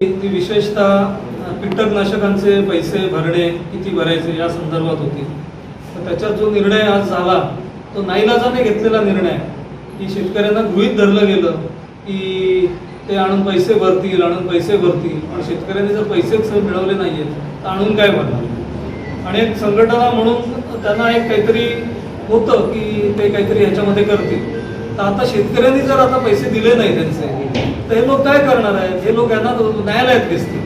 ती विशेषतः कीटकनाशकांचे पैसे भरणे किती भरायचे या संदर्भात होती। तर त्याच्यात जो निर्णय आज झाला तो नाईलाजाने घेतलेला निर्णय की शेतकऱ्यांना गृहीत धरलं गेलं की ते आणून पैसे भरतील पण शेतकऱ्यांनी जर पैसेच मिळवले नाहीयेत तर आणून काय भरणार। आणि एक संघटना म्हणून त्यांना एक काहीतरी होतं की ते काहीतरी ह्याच्यामध्ये करतील। तर आता शेतकऱ्यांनी जर आता पैसे दिले नाही त्यांचे तर हे लोक काय करणार आहेत? हे लोक यांना न्यायालयात घेसतील,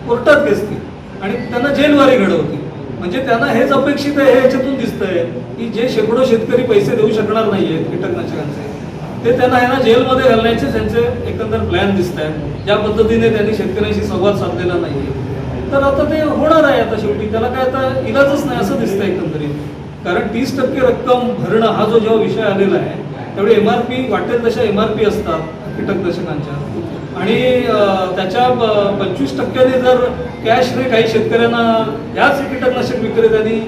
कोर्टात घेसतील आणि त्यांना जेलवारी घडवतील। म्हणजे त्यांना हेच अपेक्षित आहे, हे याच्यातून दिसतंय की जे शेकडो शेतकरी पैसे देऊ शकणार नाहीयेत कीटकनाशकांचे ते त्यांना ह्यांना जेलमध्ये घालण्याचे त्यांचे एकंदर प्लॅन दिसत आहेत। ज्या पद्धतीने त्यांनी शेतकऱ्यांशी संवाद साधलेला नाहीये तर आता ते होणार आहे। आता शेवटी त्याला काय आता इलाजच नाही असं दिसतंय एकंदरीत। कारण 30% रक्कम भरणं हा जो जेव्हा विषय आलेला आहे त्यावेळी MRP वाटेल तशा MRP असतात कीटकनाशकांच्या आणि त्याच्या 25% जर कॅशने काही शेतकऱ्यांना याच कीटकनाशक विक्रेत्यांनी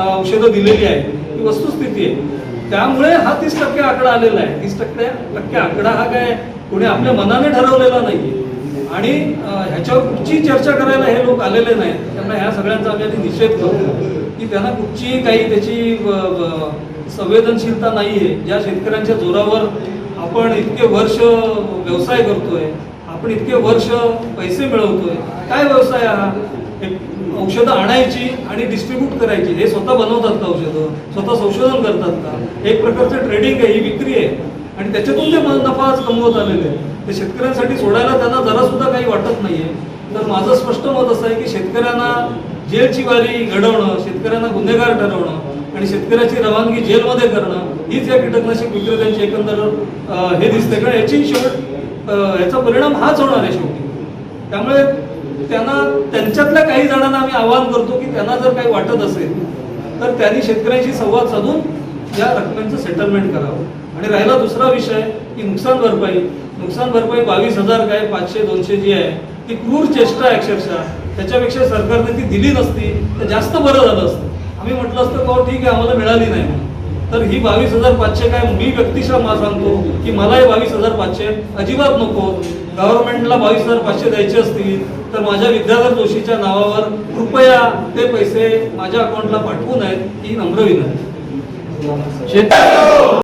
औषधं दिलेली आहेत ही वस्तुस्थिती आहे। त्यामुळे हा 30% आकडा आलेला आहे। 30% आकडा हा काय कोणी आपल्या मनाने ठरवलेला नाहीये आणि ह्याच्यावर कुठची चर्चा करायला हे लोक आलेले नाहीत। त्यामुळे ह्या सगळ्यांचा आम्ही आधी निषेध करतो की त्यांना कुठची काही त्याची संवेदनशीलता नाहीये। ज्या शेतकऱ्यांच्या जोरावर आपण इतके वर्ष व्यवसाय करतोय, आपण इतके वर्ष पैसे मिळवतोय, काय व्यवसाय हा? औषधं आणायची आणि डिस्ट्रीब्यूट करायची, हे स्वतः बनवतात का औषधं? स्वतः संशोधन करतात का? एक प्रकारचं ट्रेडिंग आहे, ही विक्री आहे आणि त्याच्यातून ते नफा आज कमवत आलेले आहे। ते शेतकऱ्यांसाठी सोडायला त्यांना जरा सुद्धा काही वाटत नाहीये। तर माझं स्पष्ट मत असं आहे की शेतकऱ्यांना जेलची वारी घडवणं, शेतकऱ्यांना गुन्हेगार ठरवणं आणि शेतकऱ्याची रवानगी जेलमध्ये करणं हीच या कीटकनाशक विक्रेत्यांची एकंदर हे दिसते। कारण याची याचा परिणाम हाच होणार आहे शेवटी। त्यामुळे त्यांना त्यांच्यातल्या काही जणांना आम्ही आवाहन करतो की त्यांना जर काही वाटत असेल तर त्यांनी शेतकऱ्यांशी संवाद साधून या रकमेचं सेटलमेंट करावं। आणि राहिला दुसरा विषय की नुकसान भरपाई 22,000 काय 500-200 जी आहे ती क्रूर चेष्टा आहे अक्षरशः। त्याच्यापेक्षा सरकारने ती दिली नसती तर जास्त बरं झालं असतं। आम्ही म्हटलं असतं की ठीक आहे आम्हाला मिळाली नाही तर ही 22,500 काय मी व्यक्तिशः सांगतो की मला हे 22,500 अजिबात नको। गव्हर्नमेंटला 22,500 द्यायचे असतील तर माझ्या विद्याधर जोशीच्या नावावर कृपया ते पैसे माझ्या अकाउंटला पाठवू नयेत ही नम्र विनंती।